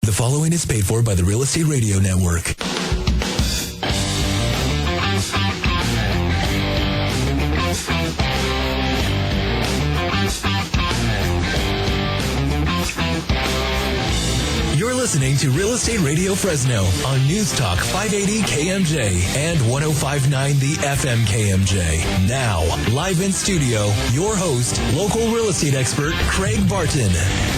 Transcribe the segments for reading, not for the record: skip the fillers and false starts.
The following is paid for by the Real Estate Radio Network. You're listening to Real Estate Radio Fresno on News Talk 580 KMJ and 105.9 The FM KMJ. Now, live in studio, your host, local real estate expert, Craig Barton.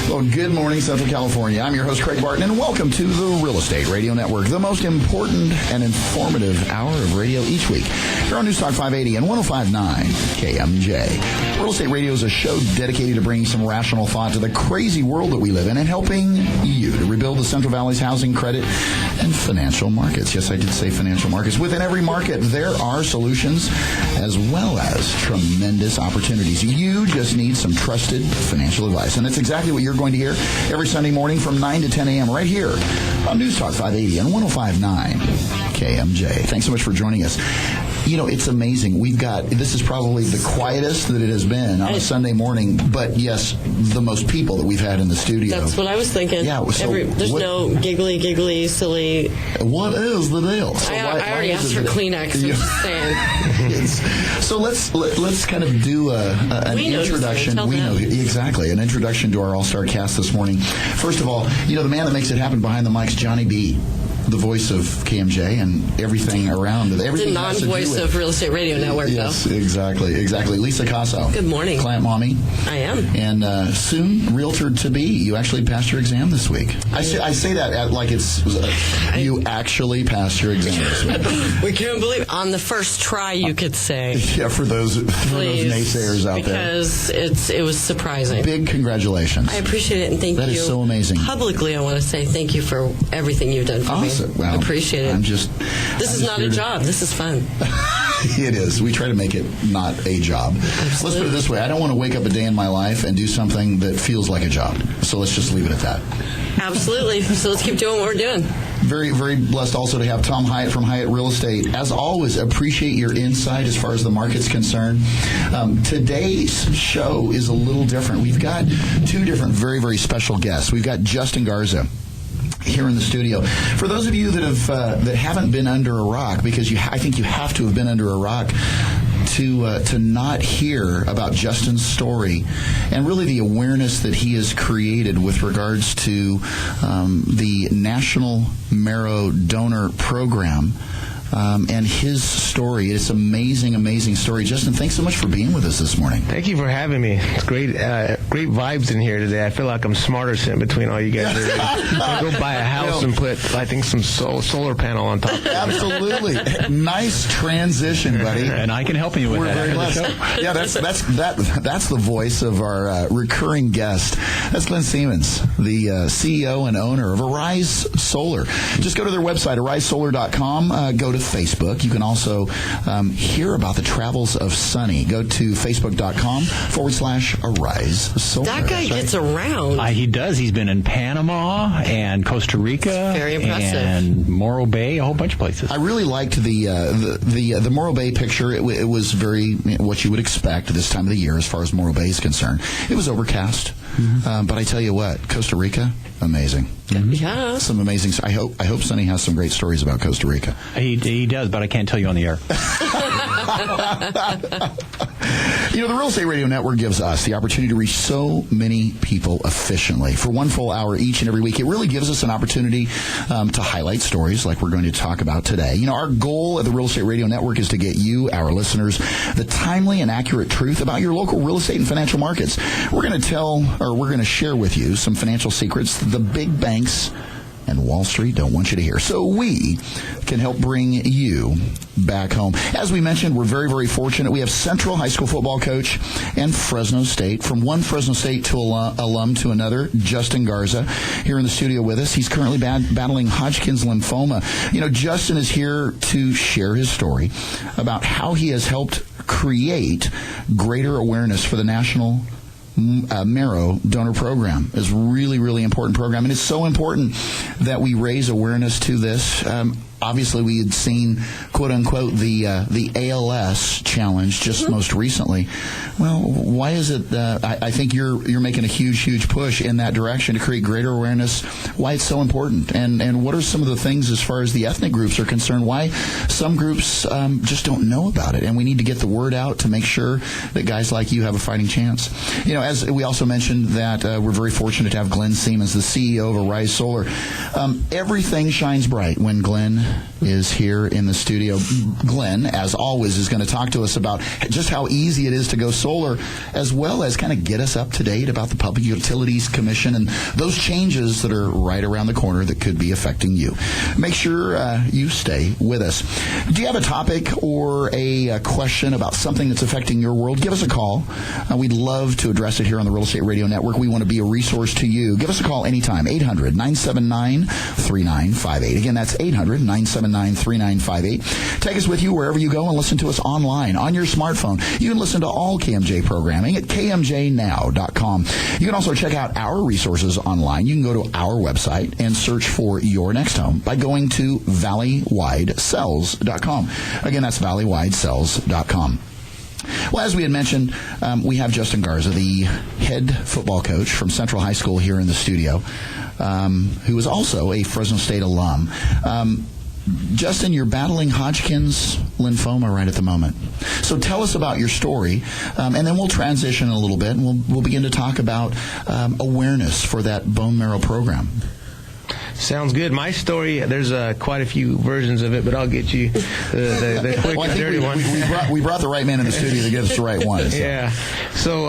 Well, good morning, Central California. I'm your host, Craig Barton, and welcome to the Real Estate Radio Network, the most important and informative hour of radio each week. Here on News Talk 580 and 105.9 KMJ. Real Estate Radio is a show dedicated to bringing some rational thought to the crazy world that we live in and helping you to rebuild the Central Valley's housing, credit, and financial markets. Yes, I did say financial markets. Within every market, there are solutions as well as tremendous opportunities. You just need some trusted financial advice. And that's exactly what you're going to hear every Sunday morning from 9 to 10 a.m. right here on News Talk 580 and 105.9 KMJ. Thanks so much for joining us. You know, it's amazing. This is probably the quietest that it has been on a Sunday morning, but yes, the most people that we've had in the studio. That's what I was thinking. Yeah. So there's no giggly, silly. What is the deal? So I already asked for Kleenex. I'm just saying. So let's kind of do an introduction. We know exactly an introduction to our all-star cast this morning. First of all, you know, the man that makes it happen behind the mics, Johnny B., the voice of KMJ and everything around it. Everything the non-voice of Real Estate Radio Network, yes, though. Exactly. Lisa Casso. Good morning. Client mommy. I am. And soon, realtor-to-be. You actually passed your exam this week. I say that like it's you actually passed your exam this week. We can't believe it. On the first try, you could say. Yeah, for those naysayers out because there. Because it was surprising. Big congratulations. I appreciate it, and thank you. That is so amazing. Publicly, I want to say thank you for everything you've done for me. Well, appreciate it. This is not a job. This is fun. It is. We try to make it not a job. Absolutely. Let's put it this way. I don't want to wake up a day in my life and do something that feels like a job. So let's just leave it at that. Absolutely. So let's keep doing what we're doing. Very, very blessed also to have Tom Hyatt from Hyatt Real Estate. As always, appreciate your insight as far as the market's concerned. Today's show is a little different. We've got two different very, very special guests. We've got Justin Garza here in the studio. For those of you that haven't been under a rock, because I think you have to have been under a rock to not hear about Justin's story and really the awareness that he has created with regards to the National Marrow Donor Program. And his story. It's an amazing, amazing story. Justin, thanks so much for being with us this morning. Thank you for having me. It's great vibes in here today. I feel like I'm smarter sitting between all you guys. I go buy a house and put, I think, some solar panel on top of it. Absolutely. Nice transition, buddy. And I can help you with that after the show. Yeah, that's the voice of our recurring guest. That's Glenn Siemens, the CEO and owner of Arise Solar. Just go to their website, arisesolar.com. Go to Facebook. You can also hear about the travels of Sunny. Go to facebook.com/Arise Solar. That guy gets around. He does. He's been in Panama and Costa Rica. Very impressive. And Morro Bay, a whole bunch of places. I really liked the Morro Bay picture. It was very what you would expect this time of the year as far as Morro Bay is concerned. It was overcast. Mm-hmm. But I tell you what, Costa Rica, amazing. Mm-hmm. Yeah. Some amazing. I hope Sonny has some great stories about Costa Rica. He does, but I can't tell you on the air. You know, the Real Estate Radio Network gives us the opportunity to reach so many people efficiently for one full hour each and every week. It really gives us an opportunity to highlight stories like we're going to talk about today. You know, our goal at the Real Estate Radio Network is to get you, our listeners, the timely and accurate truth about your local real estate and financial markets. We're going to share with you some financial secrets the big banks and Wall Street don't want you to hear, so we can help bring you back home. As we mentioned, we're very, very fortunate. We have Central high school football coach and Fresno State. From one Fresno State to alum to another, Justin Garza here in the studio with us. He's currently battling Hodgkin's lymphoma. You know, Justin is here to share his story about how he has helped create greater awareness for the National Marrow Donor Program. Is really, really important program, and it's so important that we raise awareness to this. obviously we had seen, quote unquote, the ALS challenge just most recently. Well, why is it? I think you're making a huge push in that direction to create greater awareness. Why it's so important, and what are some of the things as far as the ethnic groups are concerned? Why some groups just don't know about it, and we need to get the word out to make sure that guys like you have a fighting chance. As we also mentioned that we're very fortunate to have Glenn Siemens, the CEO of Arise Solar. Everything shines bright when Glenn is here in the studio. Glenn, as always, is going to talk to us about just how easy it is to go solar, as well as kind of get us up to date about the Public Utilities Commission and those changes that are right around the corner that could be affecting you. Make sure you stay with us. Do you have a topic or a question about something that's affecting your world? Give us a call. We'd love to address it here on the Real Estate Radio Network. We want to be a resource to you. Give us a call anytime, 800-979-3958. Again, that's 800-979-3958. Take us with you wherever you go and listen to us online on your smartphone. You can listen to all KMJ programming at kmjnow.com. You can also check out our resources online. You can go to our website and search for your next home by going to valleywidesells.com. Again, that's valleywidesells.com. Well, as we had mentioned, we have Justin Garza, the head football coach from Central High School here in the studio, who is also a Fresno State alum. Justin, you're battling Hodgkin's lymphoma right at the moment. So tell us about your story, and then we'll transition a little bit, and we'll begin to talk about awareness for that bone marrow program. Sounds good. My story, there's quite a few versions of it, but I'll get you the quick and dirty one. We brought the right man in the studio to give us the right one. So. Yeah. So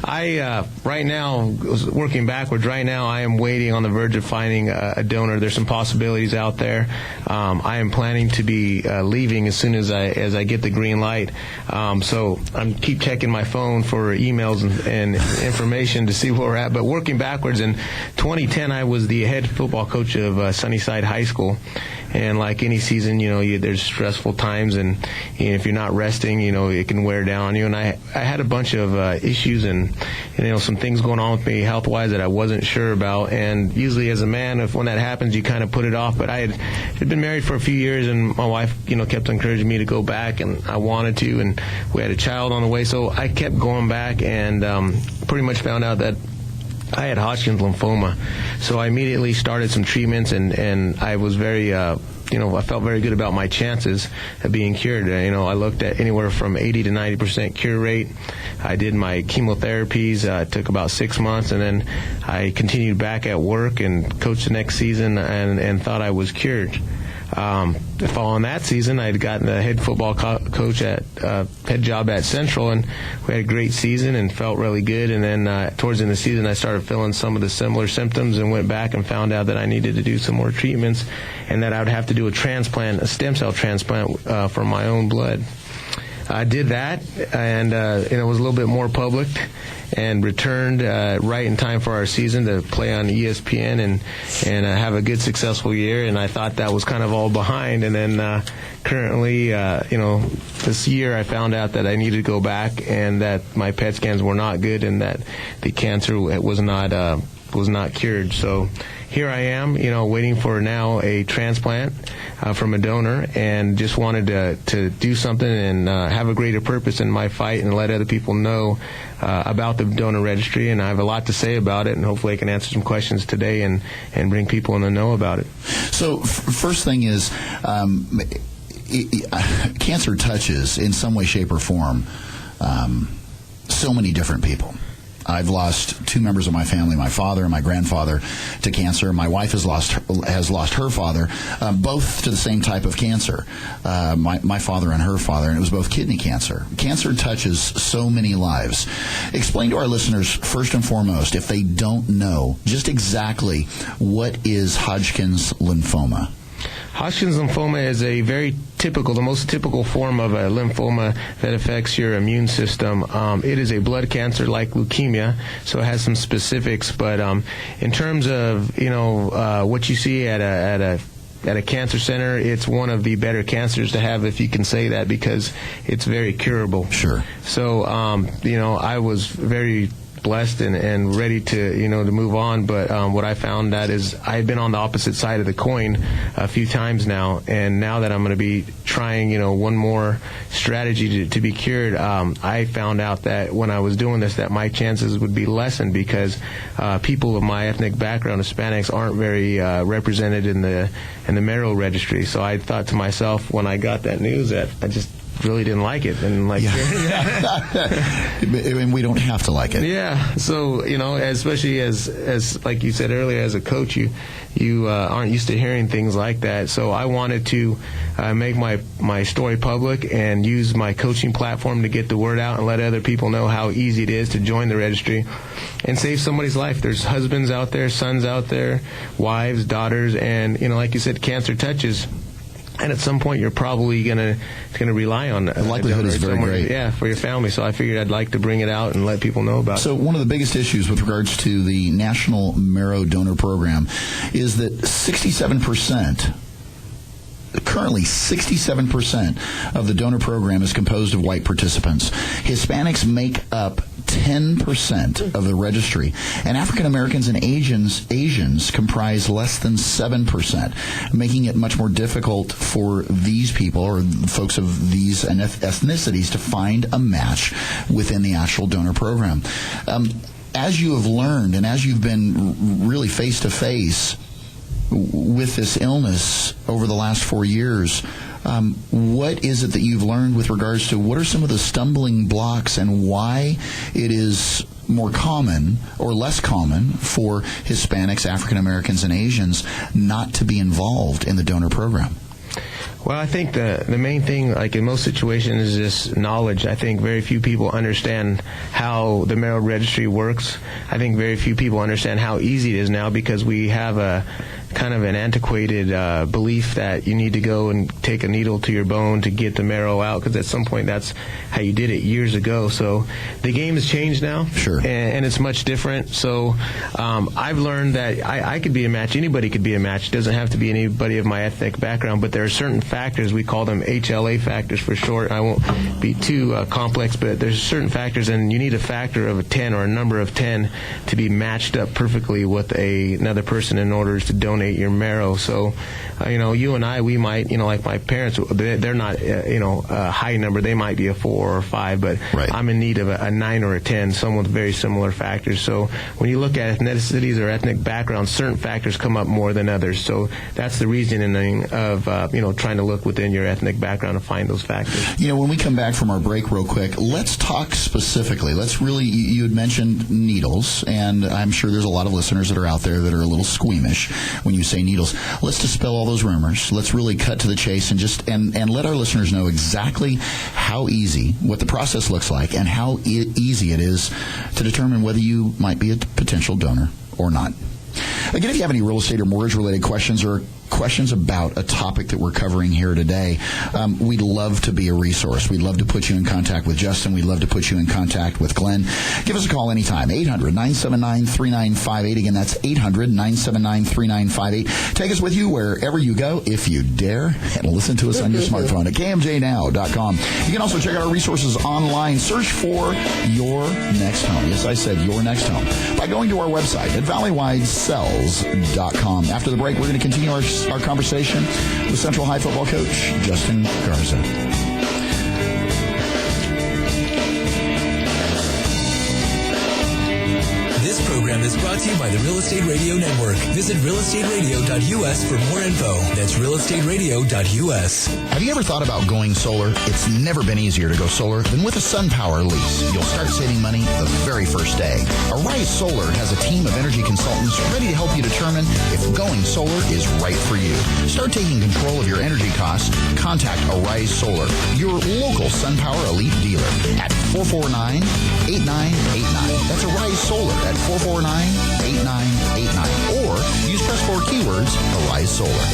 I right now, working backwards, right now I am waiting on the verge of finding a donor. There's some possibilities out there. I am planning to be leaving as soon as I get the green light. So I keep checking my phone for emails and information to see where we're at. But working backwards, in 2010, I was the head football coach of Sunnyside High School. And like any season, there's stressful times, and if you're not resting, it can wear down on you. And I had a bunch of issues and some things going on with me health-wise that I wasn't sure about. And usually as a man, when that happens, you kind of put it off. But I had been married for a few years, and my wife, kept encouraging me to go back, and I wanted to. And we had a child on the way, so I kept going back, and pretty much found out that I had Hodgkin's lymphoma. So I immediately started some treatments, and I was very, I felt very good about my chances of being cured. I looked at anywhere from 80 to 90% cure rate. I did my chemotherapies. It took about 6 months, and then I continued back at work and coached the next season and thought I was cured. Following that season, I had gotten the head football coach head job at Central, and we had a great season and felt really good. And then towards the end of the season, I started feeling some of the similar symptoms and went back and found out that I needed to do some more treatments, and that I would have to do a stem cell transplant from my own blood. I did that, and it was a little bit more public, and returned right in time for our season to play on ESPN and have a good, successful year. And I thought that was kind of all behind. And then currently, this year I found out that I needed to go back, and that my PET scans were not good, and that the cancer was not cured. So here I am, waiting for now a transplant from a donor, and just wanted to do something and have a greater purpose in my fight and let other people know about the donor registry. And I have a lot to say about it, and hopefully I can answer some questions today and bring people in the know about it. So first thing is, cancer touches in some way, shape, or form so many different people. I've lost two members of my family, my father and my grandfather, to cancer. My wife has lost her father, both to the same type of cancer. My father and her father, and it was both kidney cancer. Cancer touches so many lives. Explain to our listeners, first and foremost, if they don't know, just exactly what is Hodgkin's lymphoma. Hodgkin's lymphoma is the most typical form of a lymphoma that affects your immune system. It is a blood cancer like leukemia, so it has some specifics. But in terms of what you see at a cancer center, it's one of the better cancers to have, if you can say that, because it's very curable. Sure. So I was very blessed and ready to, to move on. But what I found that is I've been on the opposite side of the coin a few times now, and now that I'm going to be trying, one more strategy to be cured, I found out that when I was doing this, that my chances would be lessened because people of my ethnic background, Hispanics, aren't very represented in the marrow registry. So I thought to myself when I got that news that I just really didn't like it, and and we don't have to like it. Yeah. So especially as like you said earlier, as a coach, you aren't used to hearing things like that. So I wanted to make my story public and use my coaching platform to get the word out and let other people know how easy it is to join the registry and save somebody's life. There's husbands out there, sons out there, wives, daughters, and like you said, cancer touches. And at some point, you're probably gonna rely on that. The likelihood is very great. Yeah, for your family. So I figured I'd like to bring it out and let people know about it. So one of the biggest issues with regards to the National Marrow Donor Program is that 67%. Currently, 67% of the donor program is composed of white participants. Hispanics make up 10% of the registry, and African Americans and Asians comprise less than 7%, making it much more difficult for these people or folks of these ethnicities to find a match within the actual donor program. As you have learned and as you've been really face to face with this illness over the last 4 years, what is it that you've learned with regards to what are some of the stumbling blocks and why it is more common or less common for Hispanics, African Americans, and Asians not to be involved in the donor program? Well, I think the main thing, like in most situations, is just knowledge. I think very few people understand how the marrow registry works. I think very few people understand how easy it is now because we have a kind of an antiquated belief that you need to go and take a needle to your bone to get the marrow out, because at some point that's how you did it years ago. So the game has changed now. Sure. And it's much different. So I've learned that I could be a match. Anybody could be a match. It doesn't have to be anybody of my ethnic background, but there are certain factors. We call them HLA factors for short. I won't be too complex, but there's certain factors, and you need a factor of a 10 or a number of 10 to be matched up perfectly with another person in order to donate your marrow. So, you and I, we might, like my parents, they're not, a high number. They might be a 4 or 5, but right. I'm in need of a 9 or a 10, someone with very similar factors. So when you look at ethnicities or ethnic backgrounds, certain factors come up more than others. So that's the reasoning of, trying to look within your ethnic background and find those factors. When we come back from our break real quick, let's talk specifically. Let's really, you had mentioned needles, and I'm sure there's a lot of listeners that are out there that are a little squeamish when you say needles. Let's dispel all those rumors. Let's really cut to the chase and just and let our listeners know exactly how easy, what the process looks like, and how easy it is to determine whether you might be a potential donor or not. Again, if you have any real estate or mortgage-related questions or questions about a topic that we're covering here today, we'd love to be a resource. We'd love to put you in contact with Justin. We'd love to put you in contact with Glenn. Give us a call anytime, 800-979-3958. Again, that's 800-979-3958. Take us with you wherever you go, if you dare, and listen to us on your smartphone at kmjnow.com. You can also check out our resources online. Search for Your Next Home. Yes, I said Your Next Home. By going to our website at valleywidesells.com. After the break, we're going to continue our conversation with Central High football coach Justin Garza. This program is brought to you by the Real Estate Radio Network. Visit realestateradio.us for more info. That's realestateradio.us. Have you ever thought about going solar? It's never been easier to go solar than with a SunPower lease. You'll start saving money the very first day. Arise Solar has a team of energy consultants ready to help you determine if going solar is right for you. Start taking control of your energy costs. Contact Arise Solar, your local SunPower Elite dealer, at 449-8989. That's Arise Solar at 449-8989. Or use press 4 keywords, Arise Solar.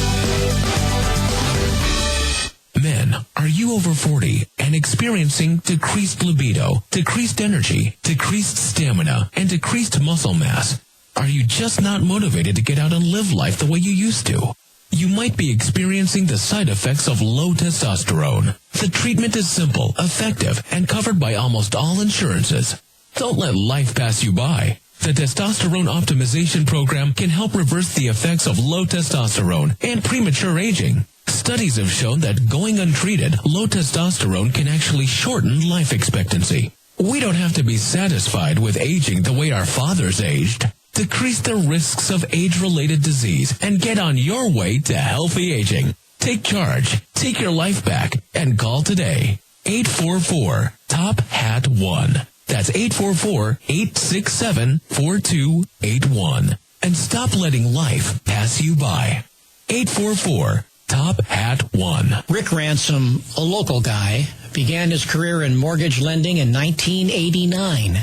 Men, are you over 40 and experiencing decreased libido, decreased energy, decreased stamina, and decreased muscle mass? Are you just not motivated to get out and live life the way you used to? You might be experiencing the side effects of low testosterone. The treatment is simple, effective, and covered by almost all insurances. Don't let life pass you by. The Testosterone Optimization Program can help reverse the effects of low testosterone and premature aging. Studies have shown that going untreated, low testosterone can actually shorten life expectancy. We don't have to be satisfied with aging the way our fathers aged. Decrease the risks of age-related disease and get on your way to healthy aging. Take charge, take your life back, and call today. 844-TOP-HAT-1. That's 844-867-4281. And stop letting life pass you by. 844-TOP-HAT-1. Rick Ransom, a local guy, began his career in mortgage lending in 1989.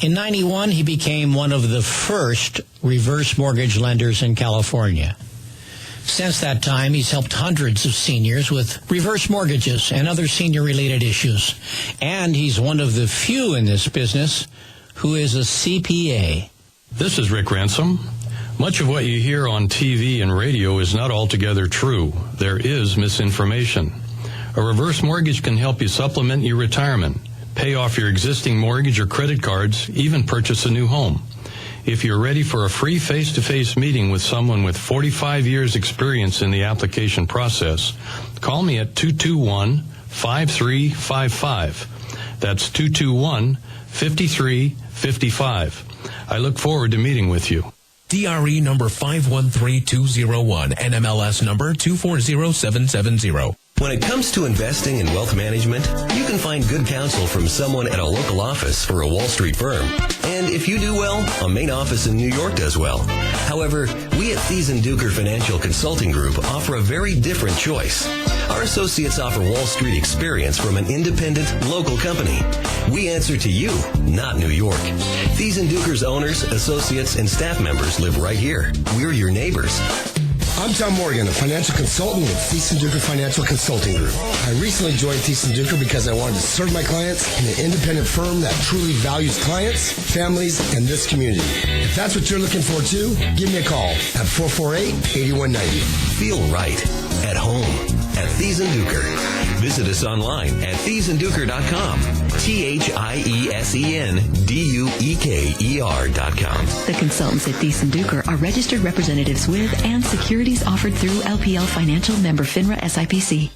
In 91, he became one of the first reverse mortgage lenders in California. Since that time, he's helped hundreds of seniors with reverse mortgages and other senior-related issues. And he's one of the few in this business who is a CPA. This is Rick Ransom. Much of what you hear on TV and radio is not altogether true. There is misinformation. A reverse mortgage can help you supplement your retirement, pay off your existing mortgage or credit cards, even purchase a new home. If you're ready for a free face-to-face meeting with someone with 45 years experience in the application process, call me at 221-5355. That's 221-5355. I look forward to meeting with you. DRE number 513201, NMLS number 240770. When it comes to investing in wealth management, you can find good counsel from someone at a local office for a Wall Street firm. And if you do well, a main office in New York does well. However, we at Thies & Duker Financial Consulting Group offer a very different choice. Our associates offer Wall Street experience from an independent, local company. We answer to you, not New York. Thies & Duker's owners, associates, and staff members live right here. We're your neighbors. I'm Tom Morgan, a financial consultant with Thies & Duker Financial Consulting Group. I recently joined Thies & Duker because I wanted to serve my clients in an independent firm that truly values clients, families, and this community. If that's what you're looking for too, give me a call at 448-8190. Feel right at home at Thies & Duker. Visit us online at thiesandduker.com. ThiesendUker.com. The consultants at Thies & Duker are registered representatives with and securities offered through LPL Financial, member FINRA SIPC.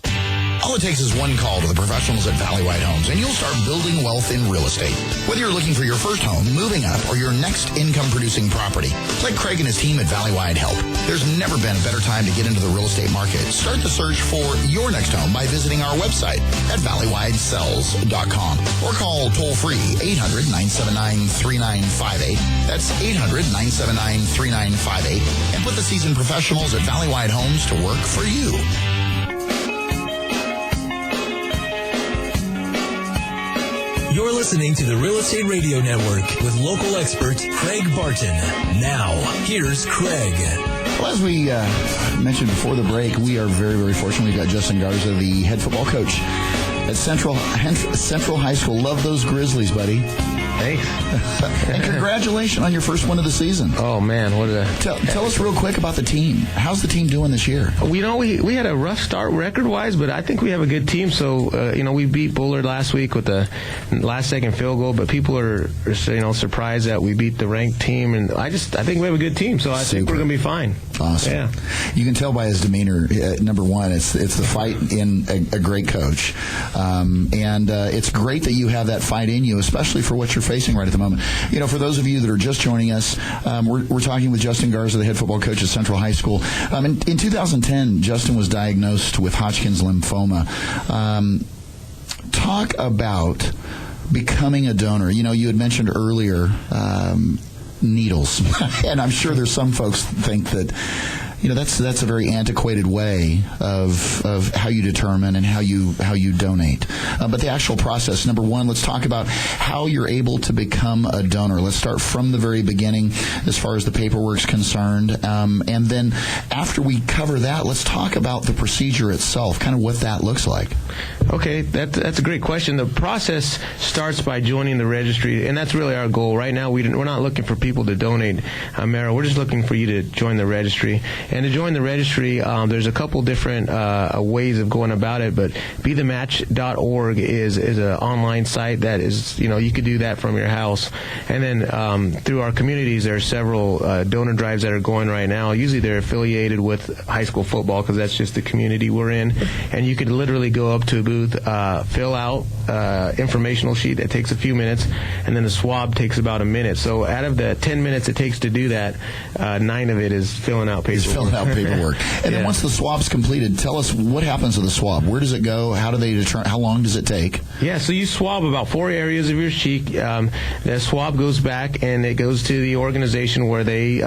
All it takes is one call to the professionals at Valleywide Homes, and you'll start building wealth in real estate. Whether you're looking for your first home, moving up, or your next income-producing property, let Craig and his team at Valleywide help. There's never been a better time to get into the real estate market. Start the search for your next home by visiting our website at valleywidesells.com or call toll-free 800-979-3958. That's 800-979-3958, and put the seasoned professionals at Valleywide Homes to work for you. You're listening to the Real Estate Radio Network with local expert Craig Barton. Now, here's Craig. Well, as we mentioned before the break, we are very, very fortunate. We've got Justin Garza, the head football coach at Central High School. Love those Grizzlies, buddy. Thanks. And congratulations on your first one of the season. Oh, man. What a Tell us real quick about the team. How's the team doing this year? We had a rough start record-wise, but I think we have a good team. So, we beat Bullard last week with the last-second field goal, but people are surprised that we beat the ranked team. And I think we have a good team, so I think we're going to be fine. Awesome. Yeah. You can tell by his demeanor, number one, it's the fight in a great coach. And it's great that you have that fight in you, especially for what you're facing right at the moment. For those of you that are just joining us, we're talking with Justin Garza, the head football coach at Central High School. In 2010, Justin was diagnosed with Hodgkin's lymphoma. Talk about becoming a donor. You had mentioned earlier needles, and I'm sure there's some folks think that that's a very antiquated way of how you determine and how you donate. But the actual process, number one, let's talk about how you're able to become a donor. Let's start from the very beginning as far as the paperwork's concerned. And then after we cover that, let's talk about the procedure itself, kind of what that looks like. Okay, that's a great question. The process starts by joining the registry, and that's really our goal. Right now, we're not looking for people to donate marrow. We're just looking for you to join the registry. And to join the registry, there's a couple different ways of going about it, but BeTheMatch.org is an online site that is, you could do that from your house. And then through our communities, there are several donor drives that are going right now. Usually they're affiliated with high school football because that's just the community we're in. And you could literally go up to a booth, fill out informational sheet that takes a few minutes, and then the swab takes about a minute. So out of the 10 minutes it takes to do that, 9 of it is filling out paperwork. And then once the swab's completed, tell us what happens to the swab. Where does it go? How do they determine? How long does it take? Yeah, so you swab about 4 areas of your cheek. The swab goes back and it goes to the organization where they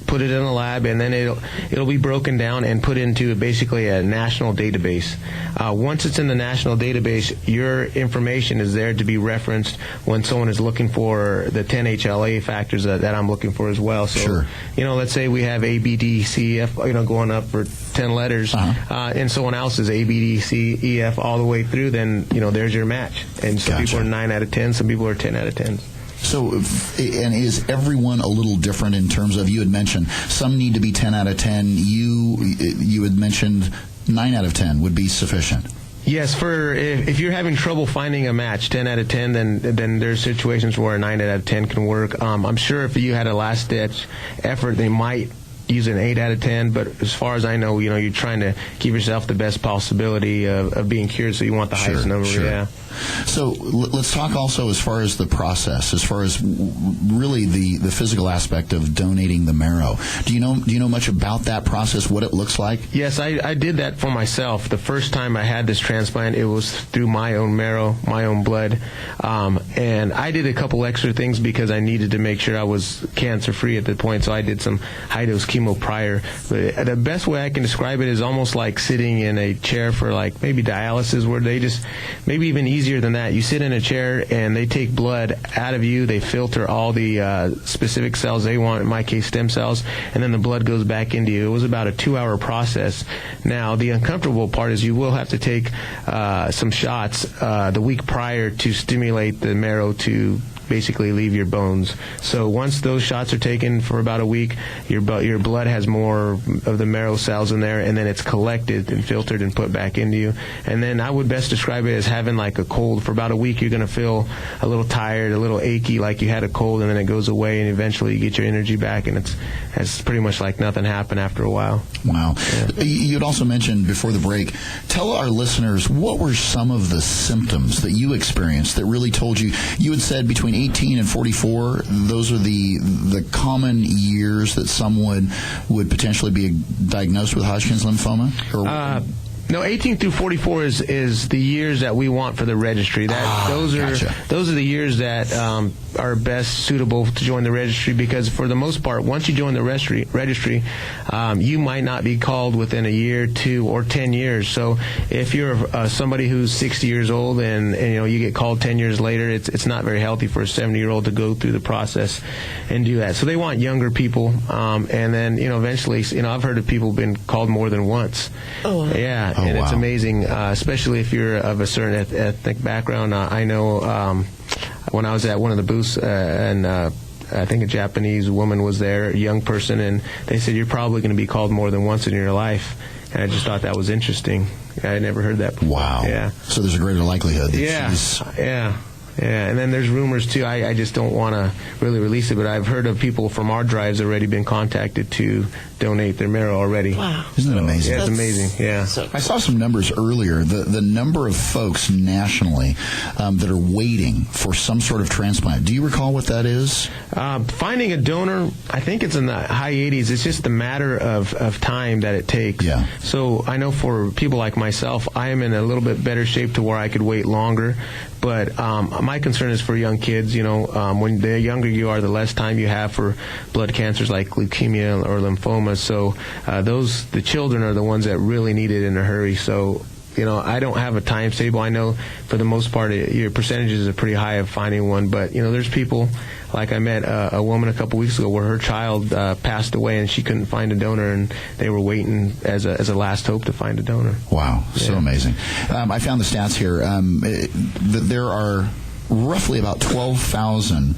put it in a lab, and then it'll be broken down and put into basically a national database. Once it's in the national database, your information is there to be referenced when someone is looking for the 10 HLA factors that I'm looking for as well. So, sure. Let's say we have A, B, D, C, F, going up for 10 letters, and someone else is A, B, D, C, E, F all the way through, then, there's your match. And some people are 9 out of 10, some people are 10 out of 10. So, and is everyone a little different in terms of, you had mentioned some need to be 10 out of 10. You had mentioned 9 out of 10 would be sufficient. Yes, if you're having trouble finding a match, 10 out of 10, then there's situations where a 9 out of 10 can work. I'm sure if you had a last-ditch effort, they might use an 8 out of 10, but as far as I know, you're trying to give yourself the best possibility of being cured, so you want the highest number. Sure. Yeah. So let's talk also as far as the process, as far as really the physical aspect of donating the marrow. Do you know much about that process, what it looks like? Yes, I did that for myself. The first time I had this transplant, it was through my own marrow, my own blood. And I did a couple extra things because I needed to make sure I was cancer-free at the point, so I did some high-dose chemo prior. But the best way I can describe it is almost like sitting in a chair for like maybe dialysis, where they just, maybe even easier than that. You sit in a chair and they take blood out of you. They filter all the specific cells they want, in my case stem cells, and then the blood goes back into you. It was about a 2-hour process. Now, the uncomfortable part is you will have to take some shots the week prior to stimulate the marrow to basically leave your bones. So once those shots are taken for about a week, your blood has more of the marrow cells in there, and then it's collected and filtered and put back into you. And then I would best describe it as having like a cold. For about a week, you're going to feel a little tired, a little achy, like you had a cold, and then it goes away, and eventually you get your energy back, and it's pretty much like nothing happened after a while. Wow. Yeah. You had also mentioned before the break, tell our listeners, what were some of the symptoms that you experienced that really told you had said between 18 and 44, those are the common years that someone would potentially be diagnosed with Hodgkin's lymphoma? No, 18 through 44 is the years that we want for the registry. Those are the years that are best suitable to join the registry, because for the most part, once you join the registry, you might not be called within a year, 2, or 10 years. So if you're somebody who's 60 years old and you get called 10 years later, it's not very healthy for a 70-year-old to go through the process and do that. So they want younger people, and then eventually, I've heard of people being called more than once. Oh, wow. Yeah. And it's amazing, especially if you're of a certain ethnic background. I know when I was at one of the booths, and I think a Japanese woman was there, a young person, and they said, you're probably going to be called more than once in your life. And I just thought that was interesting. I had never heard that before. Wow. Yeah. So there's a greater likelihood that she's... Yeah. Yeah, and then there's rumors, too. I just don't want to really release it, but I've heard of people from our drives already been contacted to donate their marrow already. Wow. Isn't that amazing? Yeah, it's amazing, yeah. I saw some numbers earlier. The number of folks nationally that are waiting for some sort of transplant. Do you recall what that is? Finding a donor, I think it's in the high 80s. It's just a matter of time that it takes. Yeah. So I know for people like myself, I am in a little bit better shape to where I could wait longer. But my concern is for young kids. When the younger you are, the less time you have for blood cancers like leukemia or lymphoma. So the children are the ones that really need it in a hurry. So I don't have a times table. I know for the most part your percentages are pretty high of finding one, but there's people, like I met a woman a couple weeks ago where her child passed away and she couldn't find a donor, and they were waiting as a last hope to find a donor. Wow, so amazing. I found the stats here that there are roughly about 12,000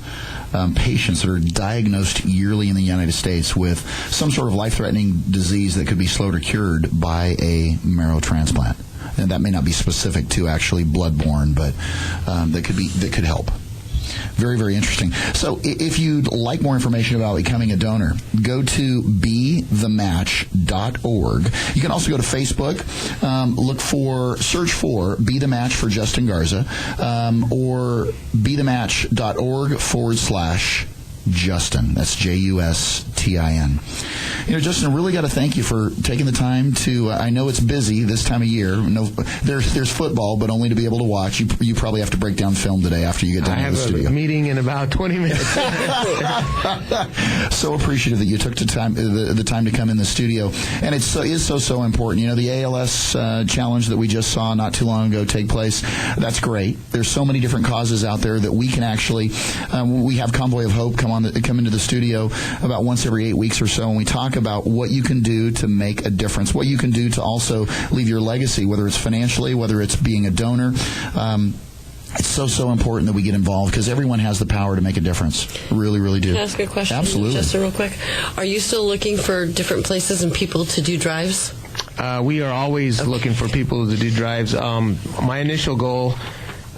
patients that are diagnosed yearly in the United States with some sort of life-threatening disease that could be slowed or cured by a marrow transplant. And that may not be specific to actually blood-borne, but that could help. Very, very interesting. So if you'd like more information about becoming a donor, go to bethematch.org. You can also go to Facebook, search for Be the Match for Justin Garza, or bethematch.org/Justin. That's Justin. Justin, I really got to thank you for taking the time to, I know it's busy this time of year. There's football, but only to be able to watch. You probably have to break down film today after you get done in the studio. I have a meeting in about 20 minutes. So appreciative that you took the time to come in the studio. And it is so important. The ALS challenge that we just saw not too long ago take place, that's great. There's so many different causes out there that we can actually, we have Convoy of Hope come into the studio about once every 8 weeks or so, and we talk about what you can do to make a difference, what you can do to also leave your legacy, whether it's financially, whether it's being a donor. It's so important that we get involved because everyone has the power to make a difference. Really, really do. Can I ask a question? Absolutely. Just real quick. Are you still looking for different places and people to do drives? We are always looking for people to do drives. My initial goal,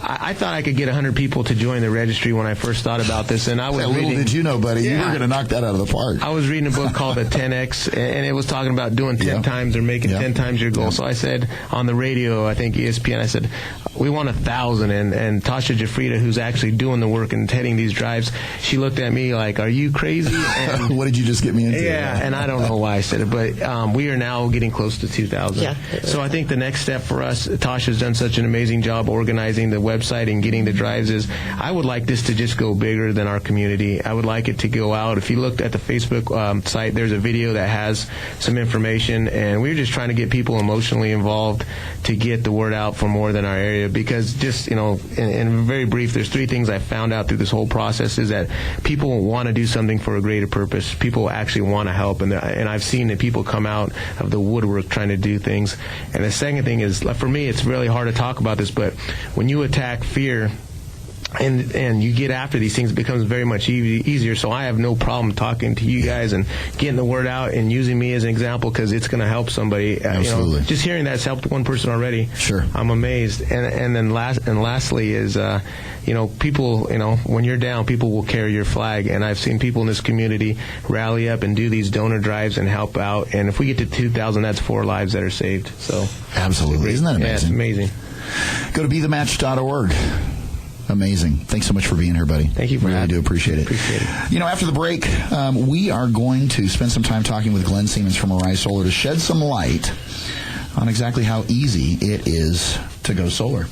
I thought I could get 100 people to join the registry when I first thought about this, and I was little did you know, buddy, you were going to knock that out of the park. I was reading a book called The 10X, and it was talking about doing 10 times or making 10 times your goal. So I said on the radio, I think ESPN, I said, we want 1,000, and Tasha Jafrida, who's actually doing the work and heading these drives, she looked at me like, are you crazy? And what did you just get me into? Yeah, and I don't know why I said it, but we are now getting close to 2,000. Yeah. So I think the next step for us, Tasha's done such an amazing job organizing the website and getting the drives, is I would like this to just go bigger than our community. I would like it to go out. If you looked at the Facebook site, there's a video that has some information, and we're just trying to get people emotionally involved to get the word out for more than our area, because just, in very brief, there's 3 things I found out through this whole process is that people want to do something for a greater purpose. People actually want to help, and I've seen that people come out of the woodwork trying to do things. And the second thing is, for me, it's really hard to talk about this, but when you attack fear and you get after these things, it becomes very much easier. So I have no problem talking to you guys and getting the word out and using me as an example, because it's going to help somebody. Absolutely. Just hearing that's helped one person already. Sure. I'm amazed. And then lastly is, people, when you're down, people will carry your flag. And I've seen people in this community rally up and do these donor drives and help out. And if we get to 2,000, that's 4 lives that are saved. So absolutely. Isn't that amazing? Yeah, it's amazing. Go to bethematch.org. Amazing. Thanks so much for being here, buddy. Thank you for having me. Really do appreciate it. After the break, we are going to spend some time talking with Glenn Siemens from Arise Solar to shed some light on exactly how easy it is to go solar.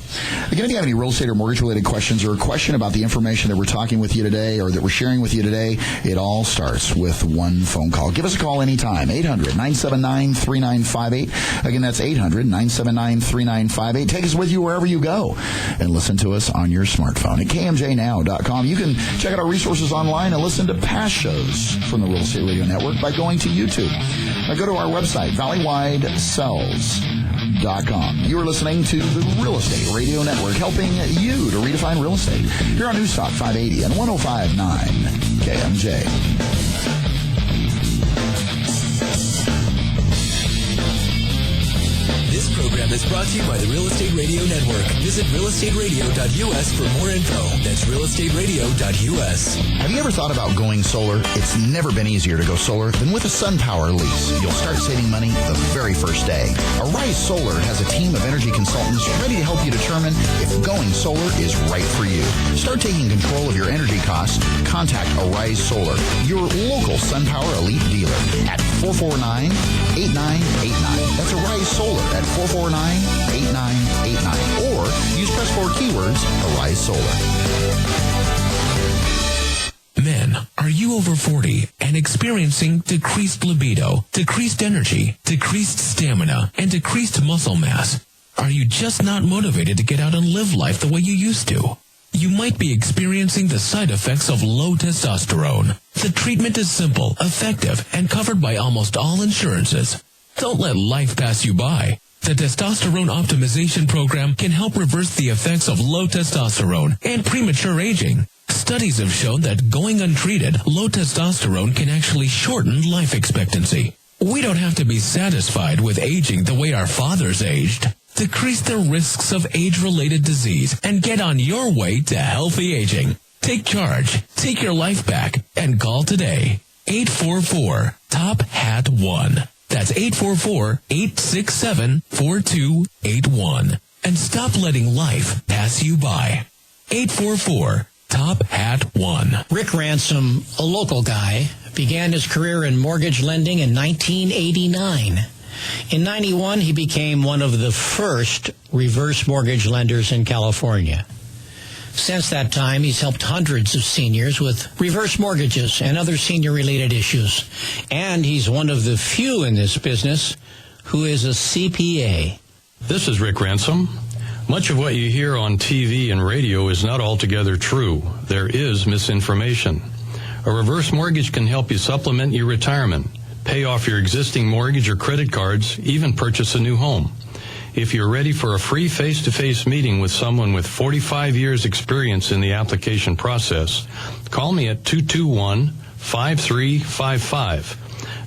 Again, if you have any real estate or mortgage-related questions or a question about the information that we're talking with you today or that we're sharing with you today, it all starts with one phone call. Give us a call anytime, 800-979-3958. Again, that's 800-979-3958. Take us with you wherever you go and listen to us on your smartphone at kmjnow.com. You can check out our resources online and listen to past shows from the Real Estate Radio Network by going to YouTube. Now go to our website, valleywidesells.com. You are listening to the Real Estate Radio Network, helping you to redefine real estate. Here on News Talk 580 and 105.9 KMJ. This program is brought to you by the Real Estate Radio Network. Visit realestateradio.us for more info. That's realestateradio.us. Have you ever thought about going solar? It's never been easier to go solar than with a SunPower lease. You'll start saving money the very first day. Arise Solar has a team of energy consultants ready to help you determine if going solar is right for you. Start taking control of your energy costs. Contact Arise Solar, your local SunPower Elite dealer, at 449-8989. That's Arise Solar at 449-8989. Or use press 4 keywords, Arise Solar. Men, are you over 40 and experiencing decreased libido, decreased energy, decreased stamina, and decreased muscle mass? Are you just not motivated to get out and live life the way you used to? You might be experiencing the side effects of low testosterone. The treatment is simple, effective, and covered by almost all insurances. Don't let life pass you by. The Testosterone Optimization Program can help reverse the effects of low testosterone and premature aging. Studies have shown that going untreated, low testosterone can actually shorten life expectancy. We don't have to be satisfied with aging the way our fathers aged. Decrease the risks of age-related disease and get on your way to healthy aging. Take charge, take your life back, and call today. 844-TOP-HAT-1. That's 844-867-4281. And stop letting life pass you by. 844-TOP-HAT-1. Rick Ransom, a local guy, began his career in mortgage lending in 1989. In 91, he became one of the first reverse mortgage lenders in California. Since that time, he's helped hundreds of seniors with reverse mortgages and other senior-related issues. And he's one of the few in this business who is a CPA. This is Rick Ransom. Much of what you hear on TV and radio is not altogether true. There is misinformation. A reverse mortgage can help you supplement your retirement, pay off your existing mortgage or credit cards, even purchase a new home. If you're ready for a free face-to-face meeting with someone with 45 years experience in the application process, call me at 221-5355.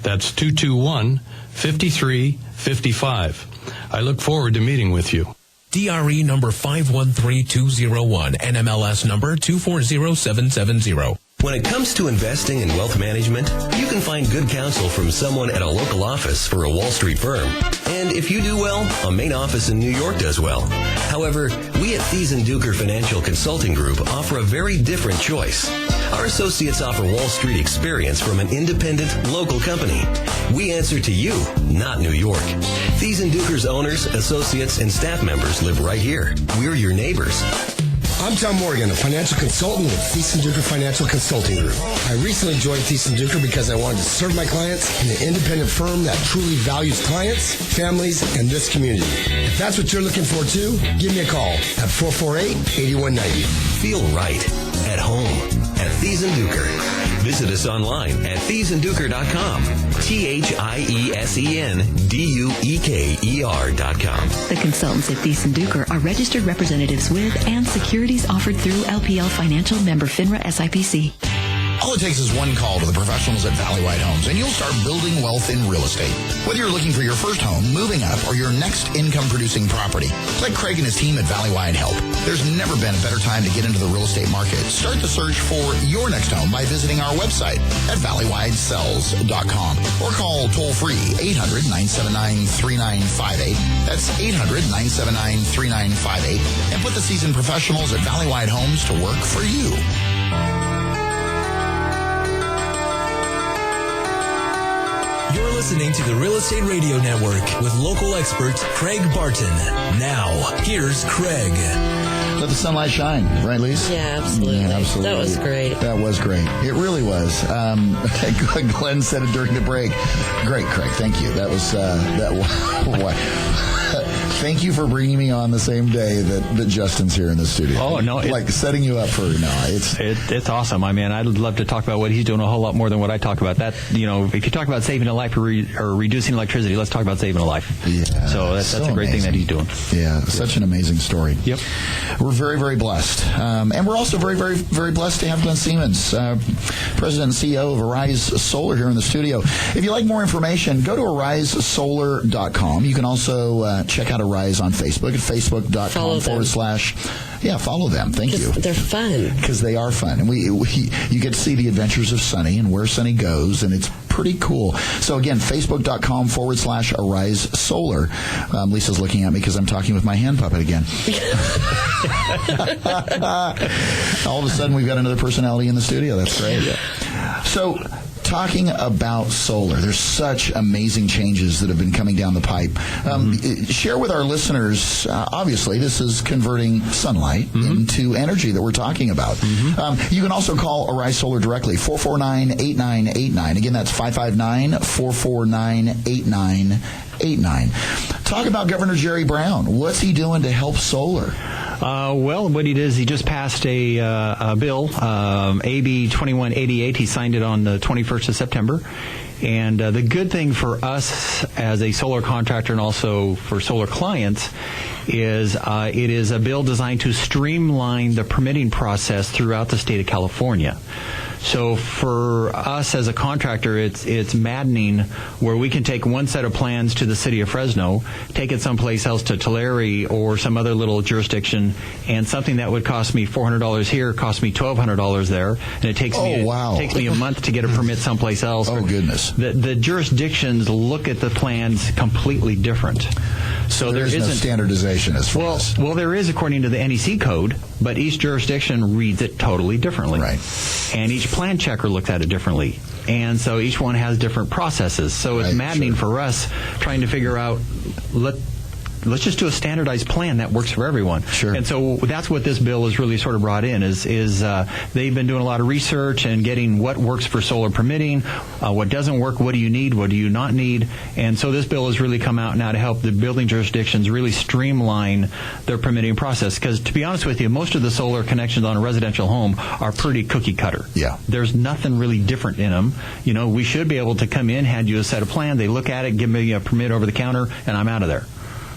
That's 221-5355. I look forward to meeting with you. DRE number 513201, NMLS number 240770. When it comes to investing and wealth management, you can find good counsel from someone at a local office for a Wall Street firm. And if you do well, a main office in New York does well. However, we at Thies & Duker Financial Consulting Group offer a very different choice. Our associates offer Wall Street experience from an independent, local company. We answer to you, not New York. Thies & Duker's owners, associates, and staff members live right here. We're your neighbors. I'm Tom Morgan, a financial consultant with Thies & Duker Financial Consulting Group. I recently joined Thies & Duker because I wanted to serve my clients in an independent firm that truly values clients, families, and this community. If that's what you're looking for too, give me a call at 448-8190. Feel right at home at Thies & Duker. Visit us online at thiesandduker.com. THIESENDUEKER.com. The consultants at Thies & Duker are registered representatives with and securities offered through LPL Financial, member FINRA SIPC. All it takes is one call to the professionals at Valleywide Homes, and you'll start building wealth in real estate. Whether you're looking for your first home, moving up, or your next income-producing property, let Craig and his team at Valleywide help. There's never been a better time to get into the real estate market. Start the search for your next home by visiting our website at valleywidesells.com or call toll-free 800-979-3958. That's 800-979-3958, and put the seasoned professionals at Valleywide Homes to work for you. You're listening to the Real Estate Radio Network with local expert Craig Barton. Now, here's Craig. Let the sunlight shine, right, Lisa? Yeah, absolutely. Yeah, absolutely. That was great. That was great. It really was. Glenn said it during the break. Great, Craig. Thank you. That was thank you for bringing me on the same day that Justin's here in the studio. Oh, no. Like setting you up for, It's awesome. I mean, I'd love to talk about what he's doing a whole lot more than what I talk about. That, if you talk about saving a life or reducing electricity, let's talk about saving a life. Yeah. So that's a great thing that he's doing. Yeah, such an amazing story. Yep. We're very, very blessed. And we're also very, very, very blessed to have Glenn Siemens, President and CEO of Arise Solar here in the studio. If you'd like more information, go to arisesolar.com. You can also check out Arise on Facebook at facebook.com/. Follow them. Thank you. They're fun. Because they are fun. And you get to see the adventures of Sunny and where Sunny goes, and it's pretty cool. So again, facebook.com/Arise Solar. Lisa's looking at me because I'm talking with my hand puppet again. All of a sudden, we've got another personality in the studio. That's great. Yeah. So, talking about solar, there's such amazing changes that have been coming down the pipe. Share with our listeners, obviously, this is converting sunlight into energy that we're talking about. You can also call Arise Solar directly, 449-8989. Again, that's 559-449-8989. Talk about Governor Jerry Brown. What's he doing to help solar? Well, what he did is he just passed a bill, AB 2188. He signed it on the 21st of September. And the good thing for us as a solar contractor and also for solar clients is it is a bill designed to streamline the permitting process throughout the state of California. So for us as a contractor, it's maddening where we can take one set of plans to the city of Fresno, take it someplace else to Tulare or some other little jurisdiction, and something that would cost me $400 here costs me $1,200 there, and it takes me a month to get a permit someplace else. Oh, goodness. The jurisdictions look at the plans completely different. So there isn't no standardization as far as... Well, there is according to the NEC code, but each jurisdiction reads it totally differently. Right. And each plan checker looks at it differently. And so each one has different processes. So it's maddening for us trying to figure out, let's just do a standardized plan that works for everyone. Sure. And so that's what this bill is really sort of brought in is they've been doing a lot of research and getting what works for solar permitting, what doesn't work, what do you need, what do you not need. And so this bill has really come out now to help the building jurisdictions really streamline their permitting process. Because to be honest with you, most of the solar connections on a residential home are pretty cookie cutter. Yeah. There's nothing really different in them. You know, we should be able to come in, hand you a set of plans, they look at it, give me a permit over the counter, and I'm out of there.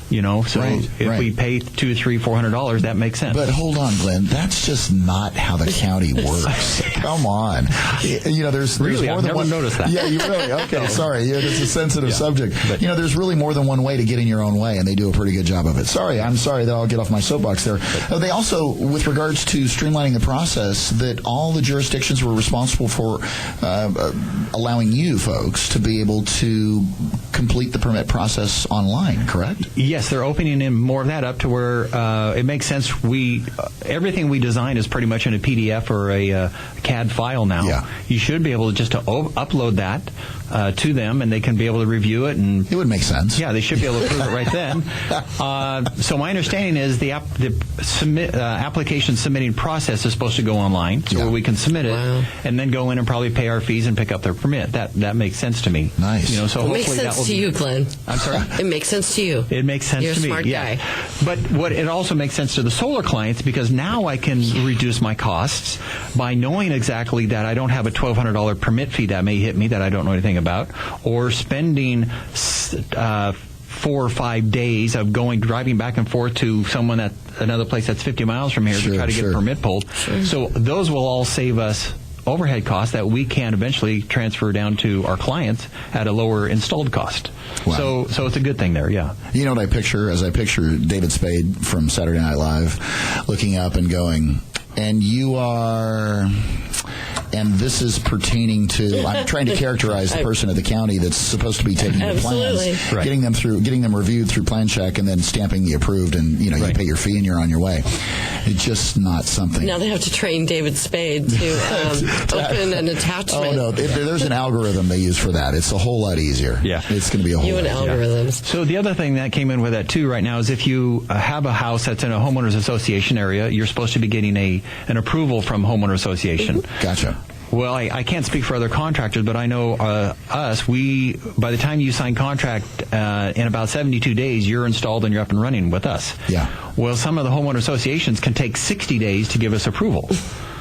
You know, so if we pay $200, $300, $400, that makes sense. But hold on, Glenn. That's just not how the county works. Come on. You know, there's really, more I've than never one. Noticed that. Yeah, you really? Okay, sorry. Yeah, it's a sensitive subject. But, you know, there's really more than one way to get in your own way, and they do a pretty good job of it. I'm sorry that I'll get off my soapbox there. They also, with regards to streamlining the process, that all the jurisdictions were responsible for allowing you folks to be able to complete the permit process online, correct? Yes, they're opening in more of that up to where it makes sense. Everything we design is pretty much in a PDF or a CAD file now. Yeah. You should be able to just upload that to them, and they can be able to review it. And it would make sense. Yeah, they should be able to approve it right then. So my understanding is the application submitting process is supposed to go online, so where we can submit it and then go in and probably pay our fees and pick up their permit. That makes sense to me. Nice. You know, so it makes sense to you, Glenn. I'm sorry? It makes sense to you. It makes sense You're to me. a smart guy. But it also makes sense to the solar clients because now I can reduce my costs by knowing exactly that I don't have a $1,200 permit fee that may hit me that I don't know anything about, or spending 4 or 5 days of driving back and forth to someone at another place that's 50 miles from here to try to get a permit pulled. Sure. So those will all save us overhead costs that we can eventually transfer down to our clients at a lower installed cost. Wow. So it's a good thing there, yeah. You know what I picture? As I picture David Spade from Saturday Night Live looking up and going, and you are... And this is pertaining to, I'm trying to characterize the person of the county that's supposed to be taking the plans, getting them reviewed through plan check, and then stamping the approved, and you pay your fee and you're on your way. It's just not something. Now they have to train David Spade to open an attachment. Oh no, there's an algorithm they use for that. It's a whole lot easier. Yeah, it's going to be a whole lot easier. algorithms. So the other thing that came in with that too right now is if you have a house that's in a homeowners association area, you're supposed to be getting an approval from homeowner association. Gotcha. Well, I can't speak for other contractors, but I know by the time you sign contract, in about 72 days, you're installed and you're up and running with us. Yeah. Well, some of the homeowner associations can take 60 days to give us approval.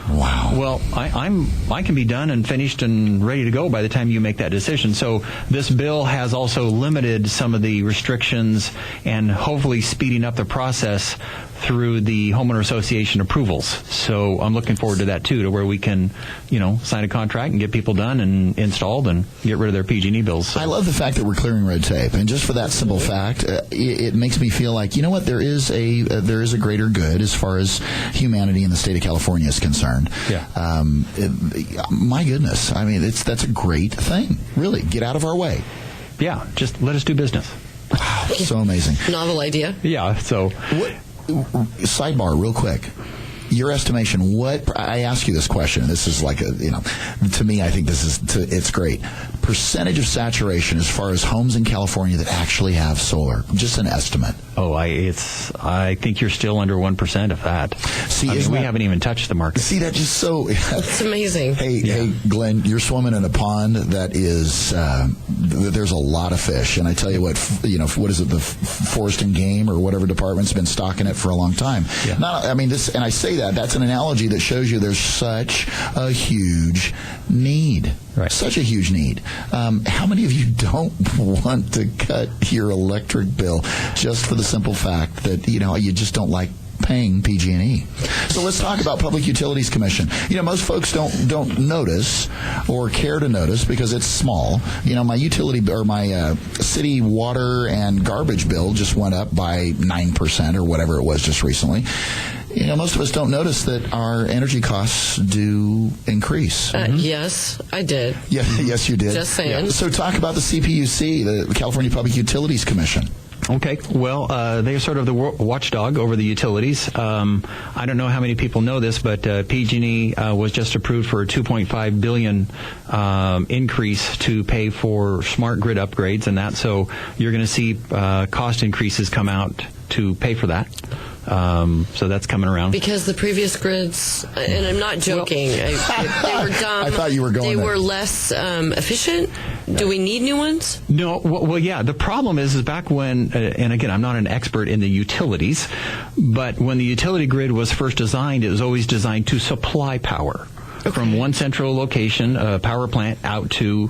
Wow. Well, I can be done and finished and ready to go by the time you make that decision. So this bill has also limited some of the restrictions and hopefully speeding up the process through the homeowner association approvals. So I'm looking forward to that too, to where we can, sign a contract and get people done and installed and get rid of their PG&E bills. So. I love the fact that we're clearing red tape, and just for that simple fact, it makes me feel like, you know what, there is a greater good as far as humanity in the state of California is concerned. Yeah. My goodness, I mean, that's a great thing. Really, get out of our way. Yeah, just let us do business. Wow, so amazing. Novel idea. Yeah. So. Sidebar, real quick. Your estimation, I ask you this question, this is like to me, I think it's great. percentage of saturation as far as homes in California that actually have solar? Just an estimate. Oh, I think you're still under 1% of that. See, we haven't even touched the market. See, that just so... It's amazing. Hey, Glenn, you're swimming in a pond that is... there's a lot of fish. And I tell you what, what is it, the Forest and Game or whatever department's been stocking it for a long time. Yeah. And I say that's an analogy that shows you there's such a huge need. Right. Such a huge need. How many of you don't want to cut your electric bill just for the simple fact that, you just don't like paying PG&E? So let's talk about Public Utilities Commission. Most folks don't notice or care to notice because it's small. My utility or my city water and garbage bill just went up by 9% or whatever it was just recently. Most of us don't notice that our energy costs do increase. Yes, I did. Yeah, yes, you did. Just saying. Yeah. So talk about the CPUC, the California Public Utilities Commission. Okay. Well, they're sort of the watchdog over the utilities. I don't know how many people know this, but PG&E was just approved for a $2.5 billion increase to pay for smart grid upgrades and that. So you're going to see cost increases come out to pay for that. So that's coming around. Because the previous grids, and I'm not joking, they were dumb. I thought you were going They there. were less efficient. Do we need new ones? No. Well, yeah. The problem is back when, and again, I'm not an expert in the utilities, but when the utility grid was first designed, it was always designed to supply power. From one central location, power plant, out to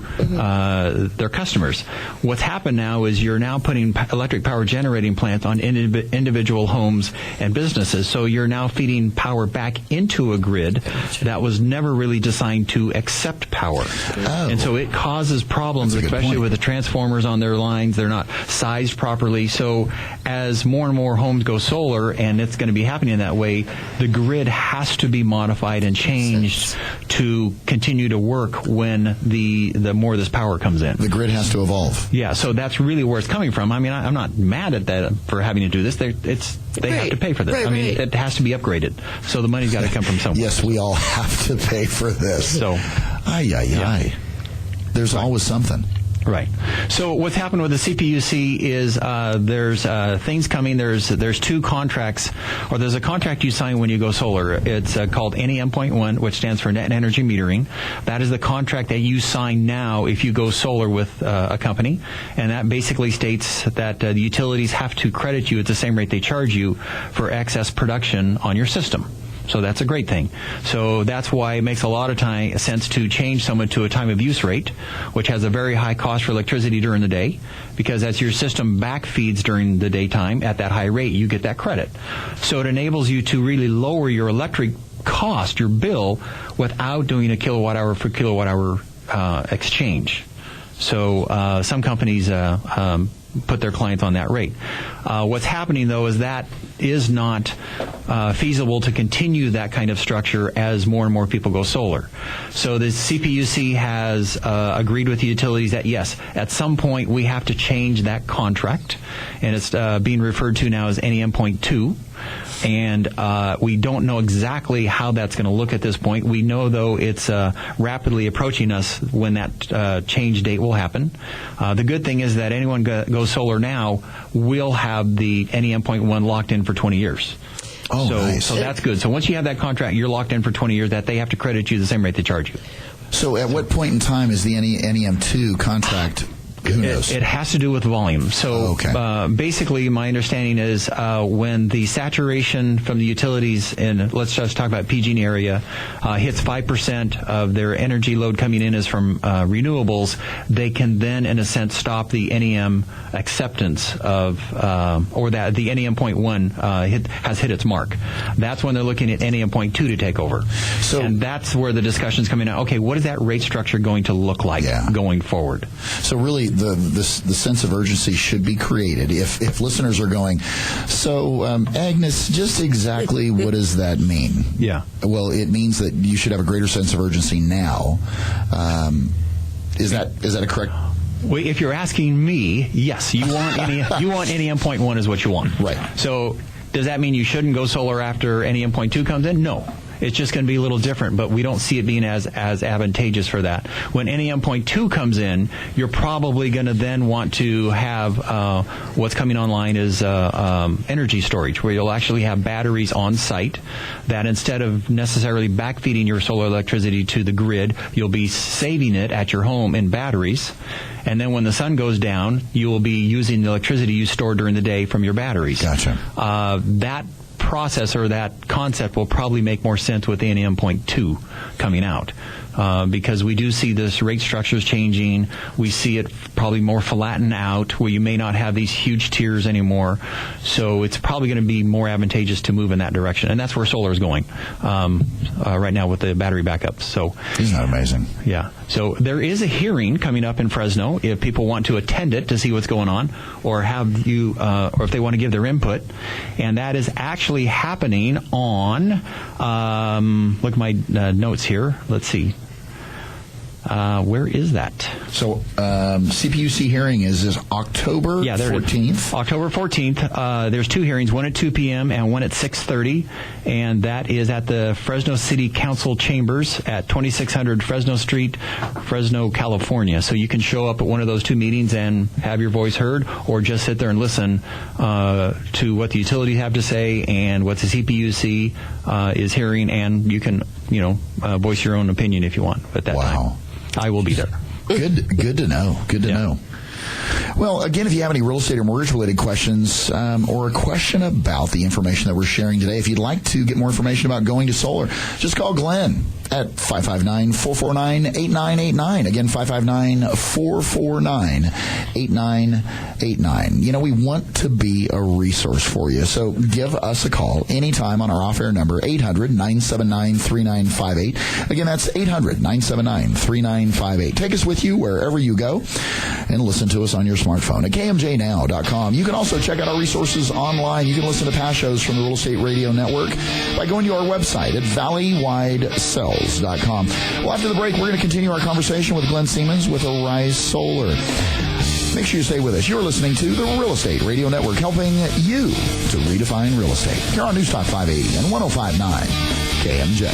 their customers. What's happened now is you're now putting electric power generating plants on individual homes and businesses. So you're now feeding power back into a grid that was never really designed to accept power. Oh. And so it causes problems, especially with the transformers on their lines. They're not sized properly. So as more and more homes go solar, and it's going to be happening that way, the grid has to be modified and changed to continue to work when the more of this power comes in. The grid has to evolve. Yeah, so that's really where it's coming from. I mean, I'm not mad at that for having to do this. They have to pay for this. Right. It has to be upgraded. So the money's got to come from somewhere. Yes, we all have to pay for this. So, there's always something. Right. So what's happened with the CPUC is there's things coming. There's two contracts, or there's a contract you sign when you go solar. It's called NEM.1, which stands for Net Energy Metering. That is the contract that you sign now if you go solar with a company, and that basically states that the utilities have to credit you at the same rate they charge you for excess production on your system. So that's a great thing. So that's why it makes a lot of sense to change someone to a time of use rate, which has a very high cost for electricity during the day, because as your system back feeds during the daytime at that high rate, you get that credit. So it enables you to really lower your electric cost, your bill, without doing a kilowatt hour for kilowatt hour exchange. So some companies put their clients on that rate. What's happening, though, is that is not feasible to continue that kind of structure as more and more people go solar. So the CPUC has agreed with the utilities that, yes, at some point we have to change that contract, and it's being referred to now as NEM.2. And we don't know exactly how that's going to look at this point. We know, though, it's rapidly approaching us when that change date will happen. The good thing is that anyone goes solar now will have the NEM.1 locked in for 20 years. Oh, nice. So that's good. So once you have that contract, you're locked in for 20 years, that they have to credit you the same rate they charge you. So at what point in time is the NEM2 contract? Who knows? It has to do with volume. So basically, my understanding is when the saturation from the utilities, and let's just talk about PG&E area, hits 5% of their energy load coming in is from renewables, they can then, in a sense, stop the NEM acceptance of, or that the NEM.1 has hit its mark. That's when they're looking at NEM.2 to take over. So, and that's where the discussion's coming out. Okay, what is that rate structure going to look like going forward? So really, the sense of urgency should be created. If listeners are going, so Agnes, just exactly what does that mean? Yeah. Well, it means that you should have a greater sense of urgency now. Is that a correct? Well, if you're asking me, yes, you want NEM.1 is what you want. Right. So does that mean you shouldn't go solar after NEM.2 comes in? No. It's just going to be a little different, but we don't see it being as advantageous for that. When NEM.2 comes in, you're probably going to then want to have what's coming online is energy storage, where you'll actually have batteries on site that instead of necessarily backfeeding your solar electricity to the grid, you'll be saving it at your home in batteries. And then when the sun goes down, you will be using the electricity you stored during the day from your batteries. Gotcha. That process or that concept will probably make more sense with the NEM.2 coming out. Because we do see this rate structures changing. We see it probably more flattened out, where you may not have these huge tiers anymore. So it's probably going to be more advantageous to move in that direction. And that's where solar is going right now with the battery backups. So, isn't that amazing? Yeah. So there is a hearing coming up in Fresno if people want to attend it to see what's going on, or have you, or if they want to give their input. And that is actually happening on, look at my notes here. Let's see. Where is that? So CPUC hearing is October 14th. October 14th. There's two hearings, one at 2 p.m. and one at 6:30, and that is at the Fresno City Council Chambers at 2600 Fresno Street, Fresno, California. So you can show up at one of those two meetings and have your voice heard, or just sit there and listen to what the utilities have to say and what the CPUC is hearing, and you can, voice your own opinion if you want at that time. I will be there. Good to know. Good to know. Well, again, if you have any real estate or mortgage-related questions or a question about the information that we're sharing today, if you'd like to get more information about going to solar, just call Glenn at 559-449-8989. Again, 559-449-8989. We want to be a resource for you, so give us a call anytime on our off-air number, 800-979-3958. Again, that's 800-979-3958. Take us with you wherever you go and listen to us on your smartphone at kmjnow.com. You can also check out our resources online. You can listen to past shows from the Real Estate Radio Network by going to our website at valleywidesells.com. Well, after the break, we're going to continue our conversation with Glenn Siemens with Arise Solar. Make sure you stay with us. You're listening to the Real Estate Radio Network, helping you to redefine real estate. Here on News Talk 580 and 105.9 KMJ.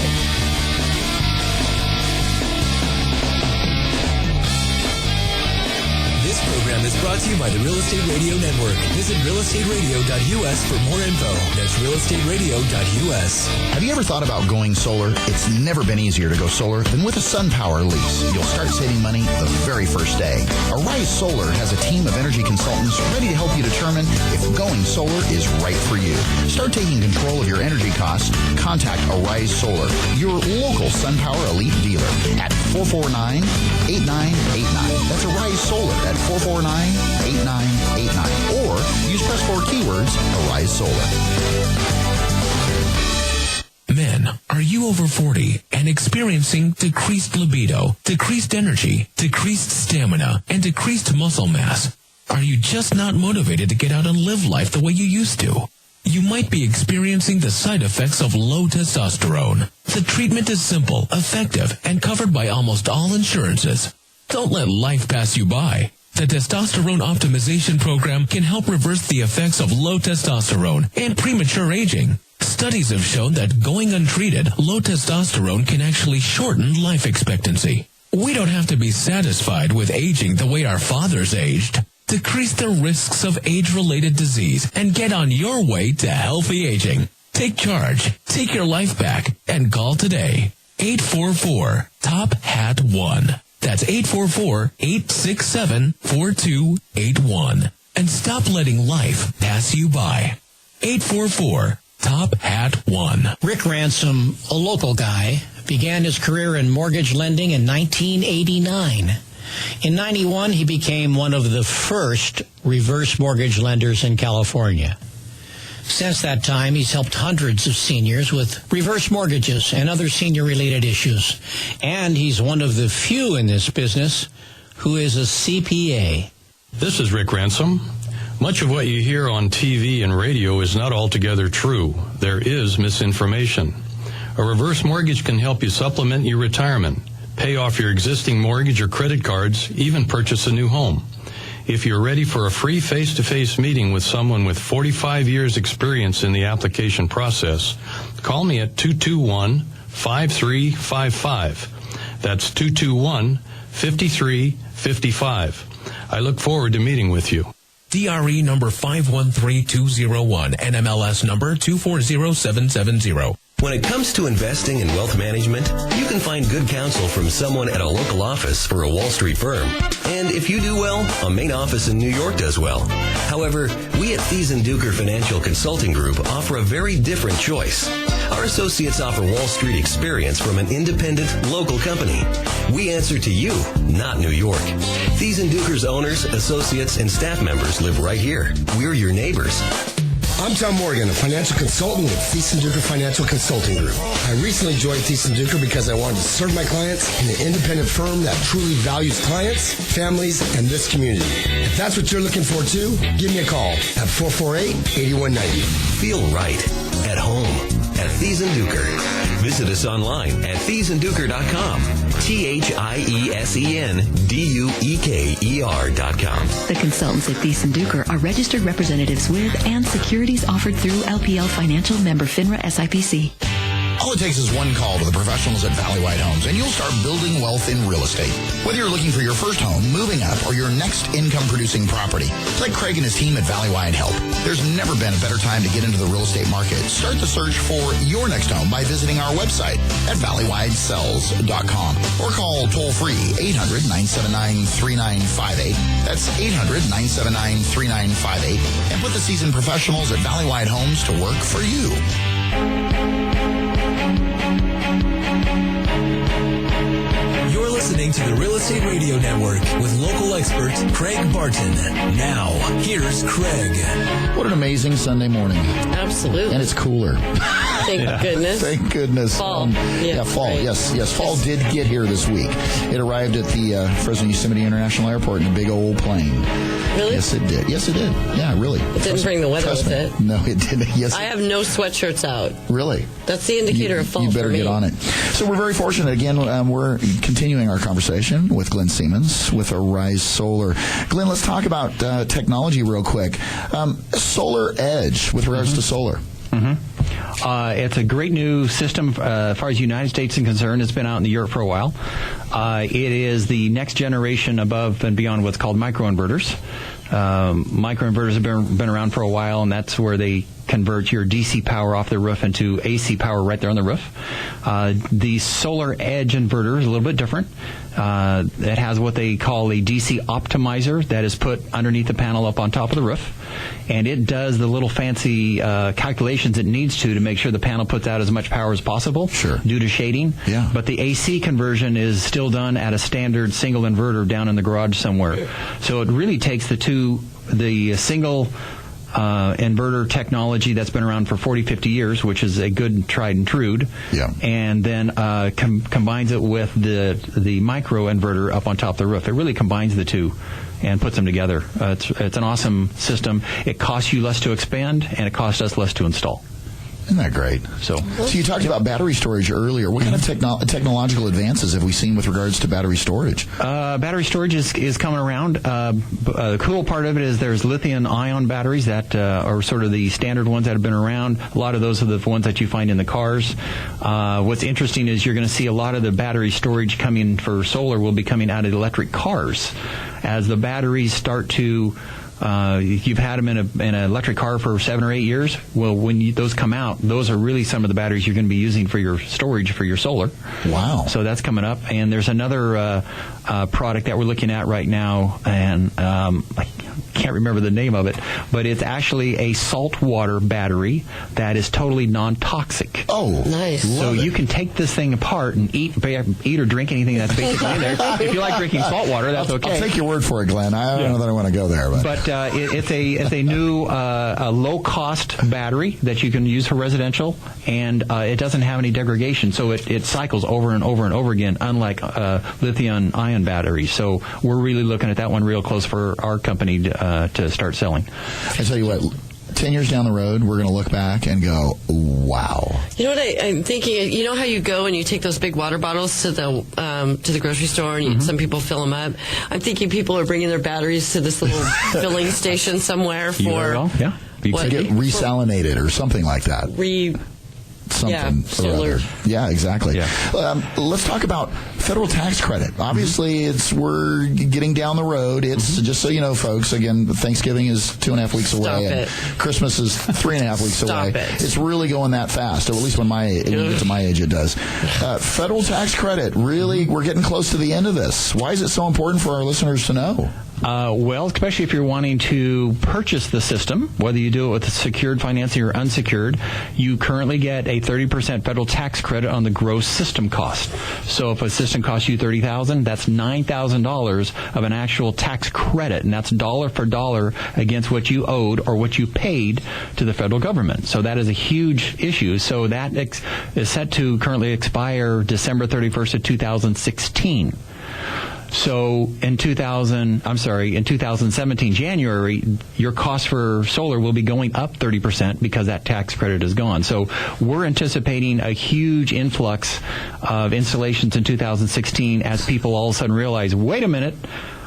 This program is brought to you by the Real Estate Radio Network. Visit realestateradio.us for more info. That's realestateradio.us. Have you ever thought about going solar? It's never been easier to go solar than with a SunPower lease. You'll start saving money the very first day. Arise Solar has a team of energy consultants ready to help you determine if going solar is right for you. Start taking control of your energy costs. Contact Arise Solar, your local SunPower Elite dealer, at 449-8989. That's Arise Solar at 449-8989. Or use press 4 keywords, Arise Solar. Men, are you over 40 and experiencing decreased libido, decreased energy, decreased stamina, and decreased muscle mass? Are you just not motivated to get out and live life the way you used to? You might be experiencing the side effects of low testosterone. The treatment is simple, effective, and covered by almost all insurances. Don't let life pass you by. The Testosterone Optimization Program can help reverse the effects of low testosterone and premature aging. Studies have shown that going untreated, low testosterone can actually shorten life expectancy. We don't have to be satisfied with aging the way our fathers aged. Decrease the risks of age-related disease and get on your way to healthy aging. Take charge, take your life back, and call today. 844-TOP-HAT-1. That's 844-867-4281. And stop letting life pass you by. 844-TOP-HAT-1. Rick Ransom, a local guy, began his career in mortgage lending in 1989. In 91, he became one of the first reverse mortgage lenders in California. Since that time, he's helped hundreds of seniors with reverse mortgages and other senior-related issues. And he's one of the few in this business who is a CPA. This is Rick Ransom. Much of what you hear on TV and radio is not altogether true. There is misinformation. A reverse mortgage can help you supplement your retirement, pay off your existing mortgage or credit cards, even purchase a new home. If you're ready for a free face-to-face meeting with someone with 45 years experience in the application process, call me at 221-5355. That's 221-5355. I look forward to meeting with you. DRE number 513201, NMLS number 240770. When it comes to investing in wealth management, you can find good counsel from someone at a local office for a Wall Street firm. And if you do well, a main office in New York does well. However, we at Thies & Duker Financial Consulting Group offer a very different choice. Our associates offer Wall Street experience from an independent, local company. We answer to you, not New York. Thies & Duker's owners, associates, and staff members live right here. We're your neighbors. I'm Tom Morgan, a financial consultant with Thies & Duker Financial Consulting Group. I recently joined Thies & Duker because I wanted to serve my clients in an independent firm that truly values clients, families, and this community. If that's what you're looking for too, give me a call at 448-8190. Feel right at home at Thies & Duker. Visit us online at thiesandduker.com. THIESENDUEKER.com. The consultants at Thies & Duker are registered representatives with and securities offered through LPL Financial, member FINRA SIPC. All it takes is one call to the professionals at Valleywide Homes, and you'll start building wealth in real estate. Whether you're looking for your first home, moving up, or your next income-producing property, let Craig and his team at Valleywide help. There's never been a better time to get into the real estate market. Start the search for your next home by visiting our website at valleywidesells.com or call toll-free 800-979-3958. That's 800-979-3958, and put the seasoned professionals at Valleywide Homes to work for you. You're listening to the Real Estate Radio Network with local expert Craig Barton. Now, here's Craig. What an amazing Sunday morning. Absolutely. And it's cooler. Thank goodness. Thank goodness. Fall. Fall. Right. Yes. Fall did get here this week. It arrived at the Fresno Yosemite International Airport in a big old plane. Really? Yes, it did. Yeah, really. It didn't bring the weather with it. No, it didn't. Yes. I have no sweatshirts out. Really? That's the indicator of fall. You better for me. get on it. So we're very fortunate. Again, we're continuing our conversation with Glenn Siemens with Arise Solar. Glenn, let's talk about technology real quick. Solar Edge with regards to solar. It's a great new system as far as the United States is concerned. It's been out in Europe for a while. It is the next generation above and beyond what's called microinverters. Microinverters have been around for a while, and that's where they convert your DC power off the roof into AC power right there on the roof. The Solar Edge inverter is a little bit different. It has what they call a DC optimizer that is put underneath the panel up on top of the roof, and it does the little fancy calculations it needs to make sure the panel puts out as much power as possible due to shading. Yeah. But the AC conversion is still done at a standard single inverter down in the garage somewhere. So it really takes the single inverter technology that's been around for 40, 50 years, which is a good tried and true, and then combines it with the micro inverter up on top of the roof. It really combines the two and puts them together. It's an awesome system. It costs you less to expand, and it costs us less to install. Isn't that great? So you talked about battery storage earlier. What kind of technological advances have we seen with regards to battery storage? Battery storage is coming around. The cool part of it is there's lithium-ion batteries that are sort of the standard ones that have been around. A lot of those are the ones that you find in the cars. What's interesting is you're going to see a lot of the battery storage coming for solar will be coming out of electric cars. As the batteries start to you've had them in an electric car for 7 or 8 years. Well, when those come out, those are really some of the batteries you're going to be using for your storage for your solar. Wow. So that's coming up. And there's another product that we're looking at right now, and I can't remember the name of it, but it's actually a saltwater battery that is totally non-toxic. Oh, nice. So you can take this thing apart and eat or drink anything that's basically in there. If you like drinking salt water, that's okay. I'll take your word for it, Glenn. I don't know that I want to go there. But it's a new low-cost battery that you can use for residential, and it doesn't have any degradation, so it cycles over and over and over again, unlike lithium-ion batteries. So we're really looking at that one real close for our company to start selling. I tell you what, 10 years down the road, we're going to look back and go, wow. You know what I'm thinking? You know how you go and you take those big water bottles to the grocery store and some people fill them up? I'm thinking people are bringing their batteries to this little filling station somewhere for... You get resalinated or something like that. something. solar. Yeah, exactly. Yeah. Let's talk about federal tax credit. Obviously, we're getting down the road. It's just so you know, folks. Again, Thanksgiving is 2.5 weeks away, and Christmas is 3.5 weeks away. It's really going that fast. Or at least when you get to my age, it does. Federal tax credit. Really, we're getting close to the end of this. Why is it so important for our listeners to know? Well, especially if you're wanting to purchase the system, whether you do it with secured financing or unsecured, you currently get a 30% federal tax credit on the gross system cost. So if a system costs you $30,000, that's $9,000 of an actual tax credit, and that's dollar for dollar against what you owed or what you paid to the federal government. So that is a huge issue. So that is set to currently expire December 31st of 2016. So in 2017, January, your cost for solar will be going up 30% because that tax credit is gone. So we're anticipating a huge influx of installations in 2016 as people all of a sudden realize, wait a minute,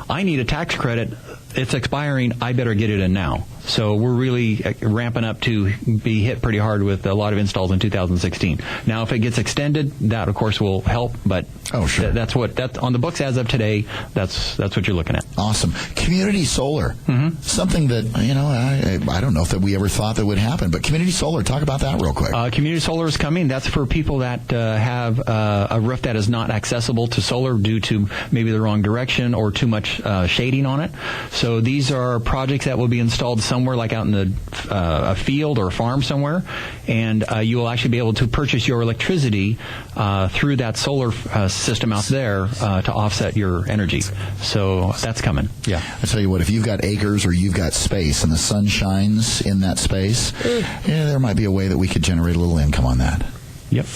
I need a tax credit. It's expiring. I better get it in now. So we're really ramping up to be hit pretty hard with a lot of installs in 2016. Now, if it gets extended, that of course will help. But that's on the books as of today. That's what you're looking at. Awesome. Community solar, something that I don't know if that we ever thought that would happen. But community solar, talk about that real quick. Community solar is coming. That's for people that have a roof that is not accessible to solar due to maybe the wrong direction or too much shading on it. So these are projects that will be installed somewhere like out in a field or a farm somewhere, and you will actually be able to purchase your electricity through that solar system out there to offset your energy. So that's coming. Yeah. I tell you what, if you've got acres or you've got space and the sun shines in that space, there might be a way that we could generate a little income on that. Yep.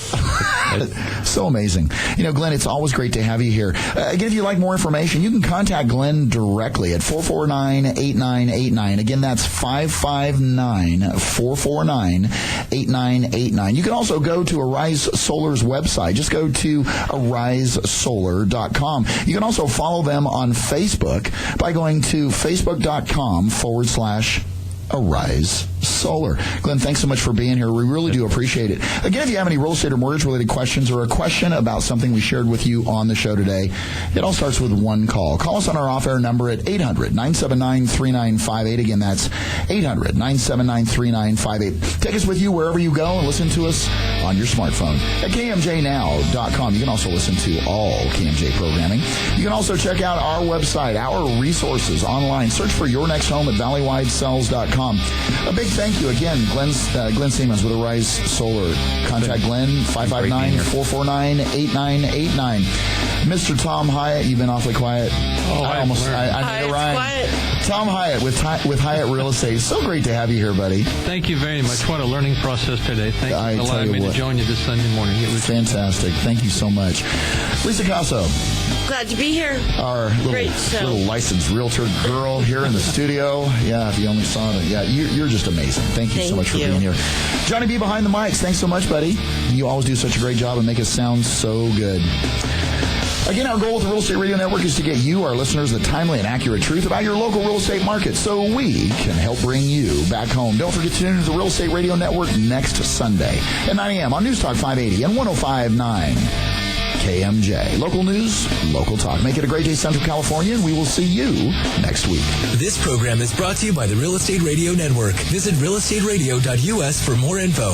So amazing. Glenn, it's always great to have you here. Again, if you'd like more information, you can contact Glenn directly at 449-8989. Again, that's 559-449-8989. You can also go to Arise Solar's website. Just go to arisesolar.com. You can also follow them on Facebook by going to facebook.com/Arise Solar. Glenn, thanks so much for being here. We really do appreciate it. Again, if you have any real estate or mortgage-related questions or a question about something we shared with you on the show today, it all starts with one call. Call us on our off-air number at 800-979-3958. Again, that's 800-979-3958. Take us with you wherever you go and listen to us on your smartphone at kmjnow.com. You can also listen to all KMJ programming. You can also check out our website, our resources online. Search for Your Next Home at valleywidesells.com. A big thank you again, Glenn Siemens with Arise Solar. Contact Glenn 559-449-8989. Mr. Tom Hyatt, you've been awfully quiet. I made a rhyme. Quiet. Tom Hyatt with Hyatt Real Estate. So great to have you here, buddy. Thank you very much. What a learning process today. Thank you for allowing me to join you this Sunday morning. It was fantastic. Thank you so much. Lisa Casso. Glad to be here. Our little licensed realtor girl here in the studio. Yeah, if you only saw it. Yeah, you're just amazing. Thank you so much for being here. Johnny B behind the mics. Thanks so much, buddy. You always do such a great job and make us sound so good. Again, our goal with the Real Estate Radio Network is to get you, our listeners, the timely and accurate truth about your local real estate market so we can help bring you back home. Don't forget to tune into the Real Estate Radio Network next Sunday at 9 a.m. on News Talk 580 and 105.9 KMJ. Local news, local talk. Make it a great day, Central California, and we will see you next week. This program is brought to you by the Real Estate Radio Network. Visit realestateradio.us for more info.